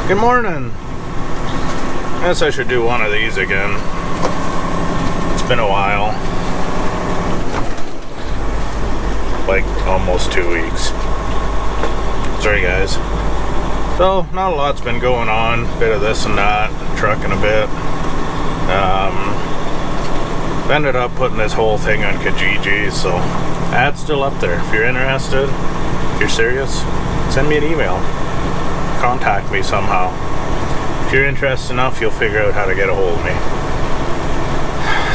Good morning. Guess I should do one of these again. It's been a while. Like almost 2 weeks. Sorry guys. So, not a lot's been going on. Bit of this and that. Trucking a bit. Ended up putting this whole thing on Kijiji, so ad's still up there. If you're interested, if you're serious, send me an email. Contact me somehow. If you're interested enough, you'll figure out how to get a hold of me.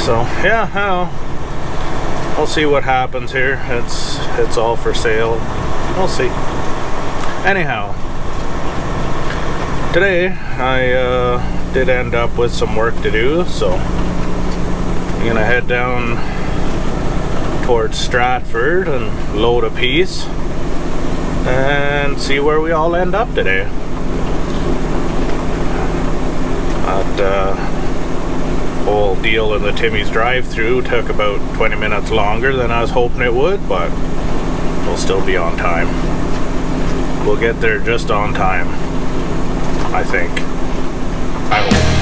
So yeah, I don't know. We'll see what happens here. It's all for sale. We'll see. Anyhow, today I did end up with some work to do, so I'm gonna head down towards Stratford and load a piece and see where we all end up today. That whole deal in the Timmy's drive-thru took about 20 minutes longer than I was hoping it would, but we'll still be on time. We'll get there just on time, I think. I hope.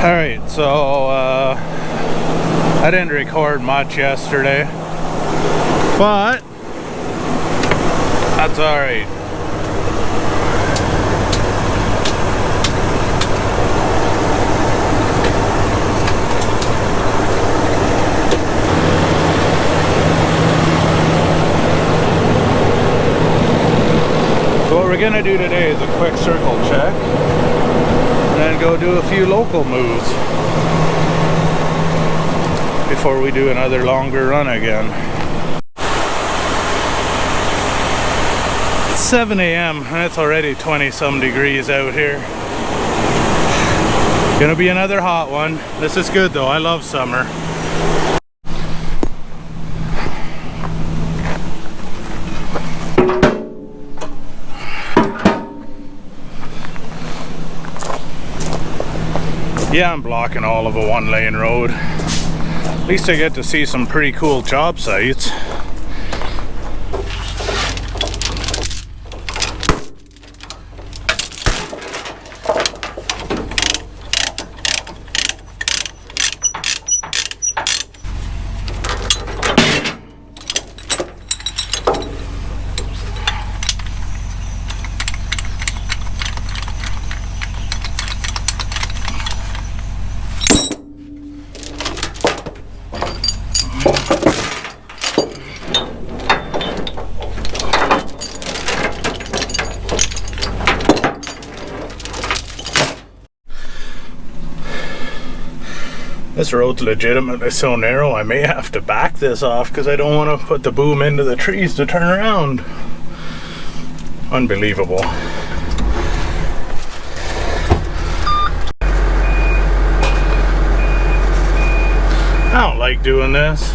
Alright, so I didn't record much yesterday, but that's alright. So what we're gonna do today is a quick circle check and then go do a few local moves before we do another longer run again. It's 7 a.m. and it's already 20 some degrees out here. Gonna be another hot one. This is good though, I love summer. Yeah, I'm blocking all of a one-lane road. At least I get to see some pretty cool job sites. This road's legitimately so narrow I may have to back this off because I don't want to put the boom into the trees to turn around. Unbelievable. I don't like doing this.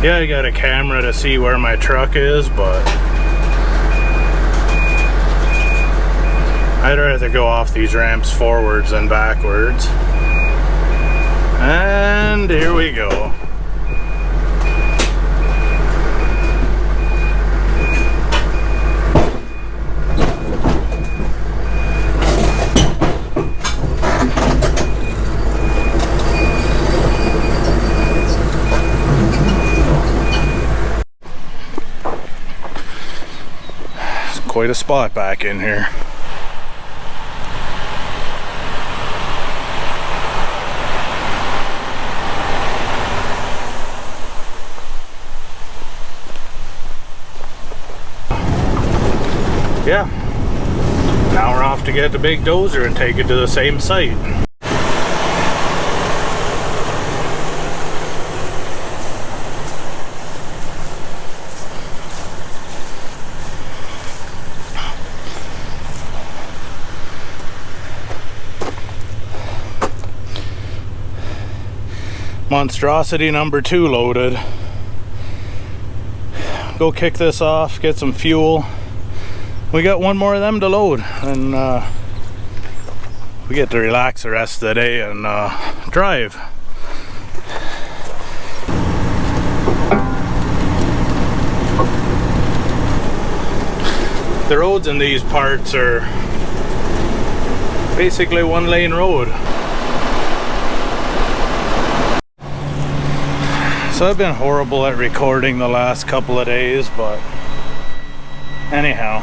Yeah, I got a camera to see where my truck is, but I'd rather go off these ramps forwards than backwards. And here we go. It's quite a spot back in here. Yeah, now we're off to get the big dozer and take it to the same site. Monstrosity number 2 loaded. Go kick this off, get some fuel. We got one more of them to load, and we get to relax the rest of the day and drive. The roads in these parts are basically one-lane road. So I've been horrible at recording the last couple of days, but anyhow,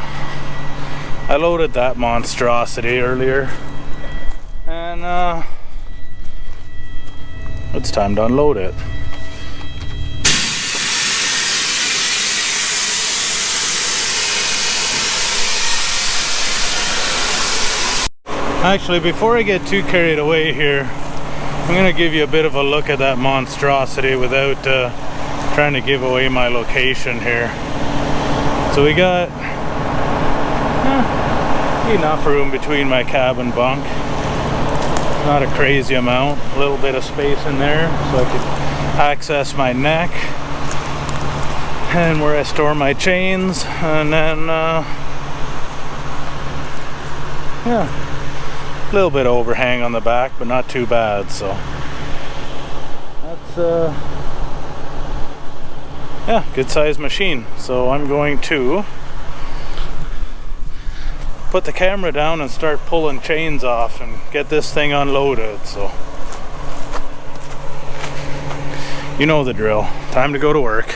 I loaded that monstrosity earlier, and it's time to unload it. Actually, before I get too carried away here, I'm going to give you a bit of a look at that monstrosity without trying to give away my location here. So we got enough room between my cab and bunk. Not a crazy amount. A little bit of space in there so I could access my neck and where I store my chains, and then yeah, a little bit of overhang on the back, but not too bad. So that's yeah, good sized machine. So I'm going to put the camera down and start pulling chains off and get this thing unloaded. So you know the drill. Time to go to work.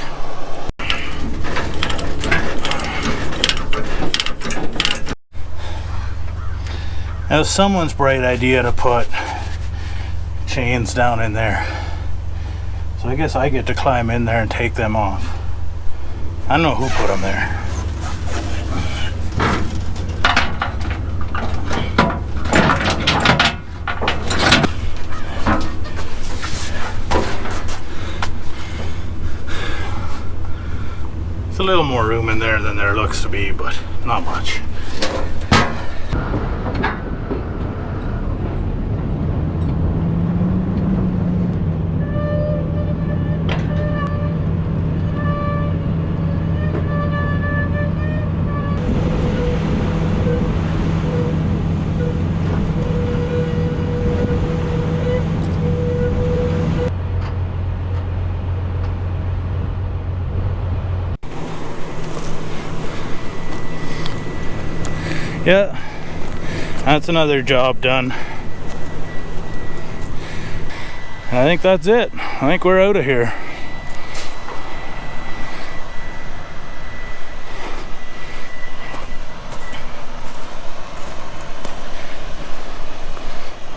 It was someone's bright idea to put chains down in there. So I guess I get to climb in there and take them off. I don't know who put them there. There's a little more room in there than there looks to be, but not much. Yeah, that's another job done. I think that's it. I think we're out of here.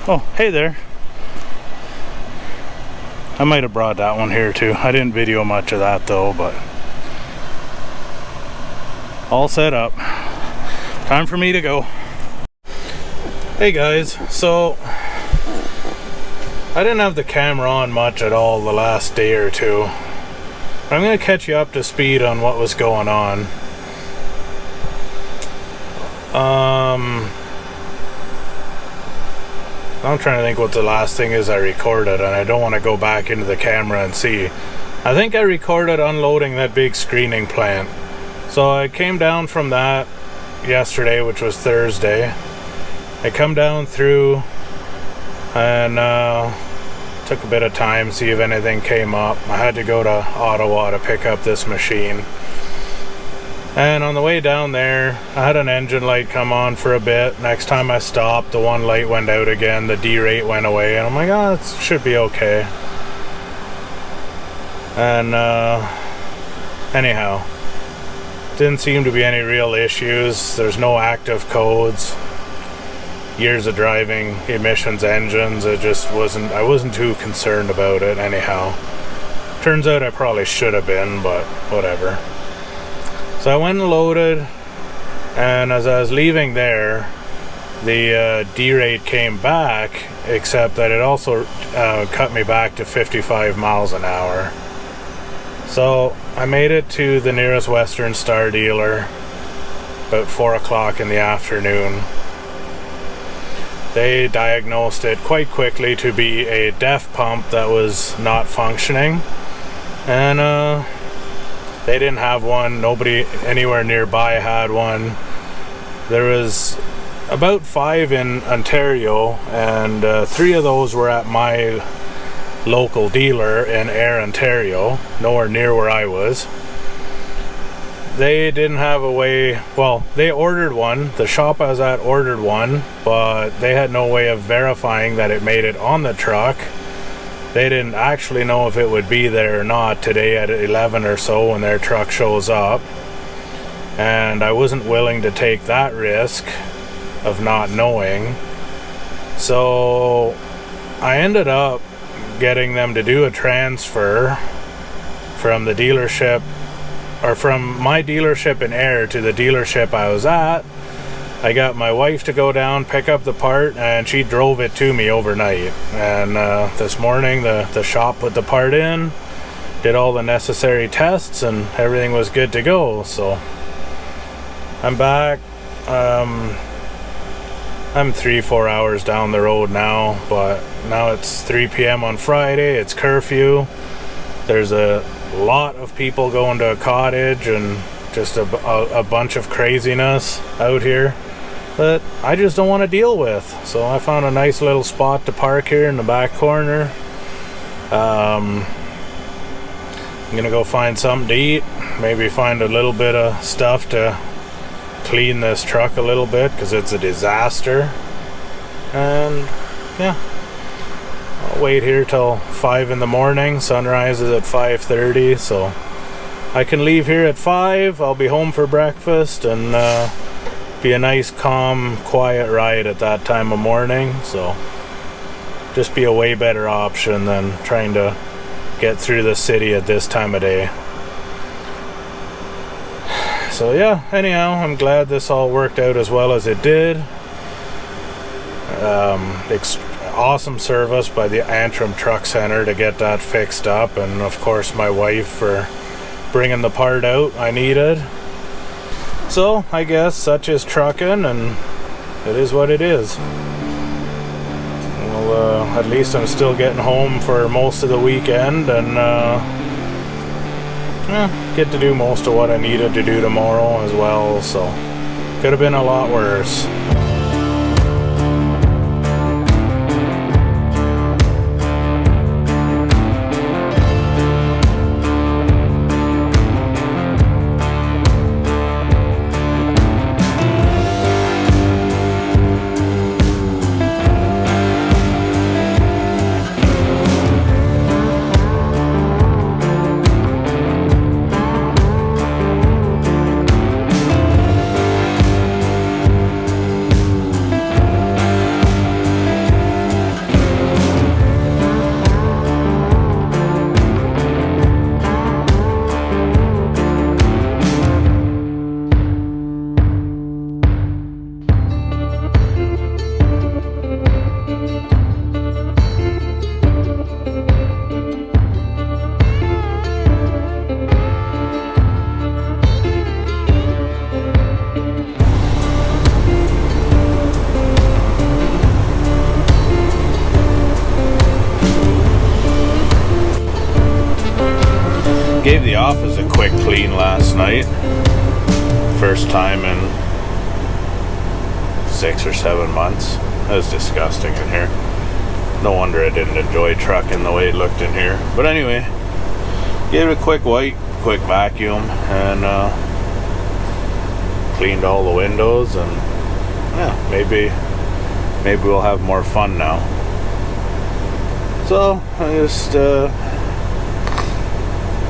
Oh, hey there. I might have brought that one here too. I didn't video much of that though, but all set up. Time for me to go. Hey guys, so I didn't have the camera on much at all the last day or two. I'm going to catch you up to speed on what was going on. I'm trying to think what the last thing is I recorded, and I don't want to go back into the camera and see. I think I recorded unloading that big screening plant. So I came down from that yesterday, which was Thursday. I come down through and took a bit of time, see if anything came up. I had to go to Ottawa to pick up this machine. And on the way down there, I had an engine light come on for a bit. Next time I stopped, the one light went out again, the D-rate went away, and I'm like, oh, it should be okay. And anyhow, didn't seem to be any real issues. There's no active codes. Years of driving emissions engines, it just wasn't, I wasn't too concerned about it anyhow. Turns out I probably should have been, but whatever. So I went and loaded, and as I was leaving there, the D-rate came back, except that it also cut me back to 55 miles an hour. So I made it to the nearest Western Star dealer about 4 o'clock in the afternoon. They diagnosed it quite quickly to be a DEF pump that was not functioning, and they didn't have one. Nobody anywhere nearby had one. There was about 5 in Ontario, and 3 of those were at my local dealer in Ayr, Ontario, nowhere near where I was. They didn't have a way, well, they ordered one, the shop I was at ordered one, but they had no way of verifying that it made it on the truck. They didn't actually know if it would be there or not today at 11 or so when their truck shows up. And I wasn't willing to take that risk of not knowing. So I ended up getting them to do a transfer from the dealership, or from my dealership in Ayr to the dealership I was at. I got my wife to go down, pick up the part, and she drove it to me overnight. And this morning the shop put the part in, did all the necessary tests, and everything was good to go. So I'm back. I'm 3-4 hours down the road now, but now it's 3 p.m. on Friday, it's curfew. There's a lot of people going to a cottage and just a bunch of craziness out here that I just don't want to deal with. So I found a nice little spot to park here in the back corner. I'm gonna go find something to eat, maybe find a little bit of stuff to clean this truck a little bit because it's a disaster. And yeah, I'll wait here till 5 in the morning. Sunrise is at 5:30, so I can leave here at 5. I'll be home for breakfast, and be a nice, calm, quiet ride at that time of morning. So just be a way better option than trying to get through the city at this time of day. So yeah, anyhow, I'm glad this all worked out as well as it did. Awesome service by the Antrim Truck Center to get that fixed up, and of course my wife for bringing the part out I needed. So I guess such is trucking, and it is what it is. Well, at least I'm still getting home for most of the weekend, and get to do most of what I needed to do tomorrow as well. So could have been a lot worse. Gave the office a quick clean last night. First time in 6 or 7 months. It was disgusting in here. No wonder I didn't enjoy trucking the way it looked in here. But anyway, gave it a quick wipe, quick vacuum, and cleaned all the windows, and yeah, maybe we'll have more fun now. So I just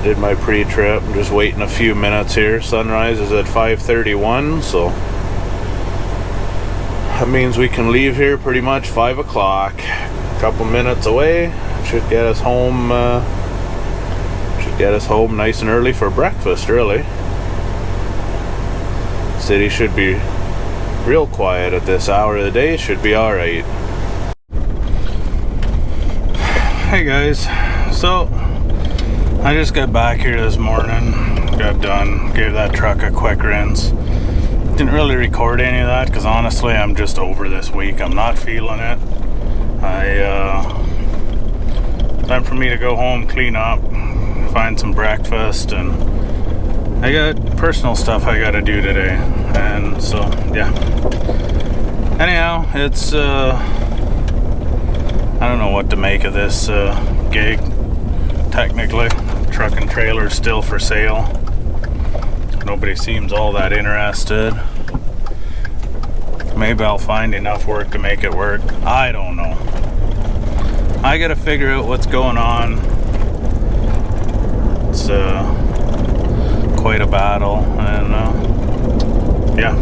did my pre-trip. I'm just waiting a few minutes here. Sunrise is at 5:31, so that means we can leave here pretty much 5 o'clock. A couple minutes away. Should get us home. Nice and early for breakfast. Really, city should be real quiet at this hour of the day. Should be all right. Hey guys, so I just got back here this morning. Got done. Gave that truck a quick rinse. Didn't really record any of that because honestly I'm just over this week. I'm not feeling it. Time for me to go home, clean up, find some breakfast, and I got personal stuff I gotta do today. And so yeah, anyhow, it's I don't know what to make of this gig. Technically, truck and trailer still for sale. Nobody seems all that interested. Maybe I'll find enough work to make it work. I don't know. I gotta figure out what's going on. It's quite a battle, and yeah.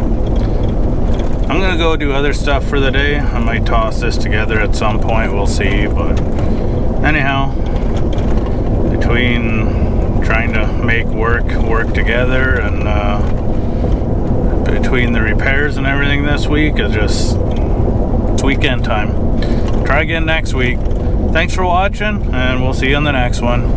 I'm gonna go do other stuff for the day. I might toss this together at some point, we'll see. But anyhow, between trying to make work together and between the repairs and everything this week, it's weekend time. Try again next week. Thanks for watching, and we'll see you on the next one.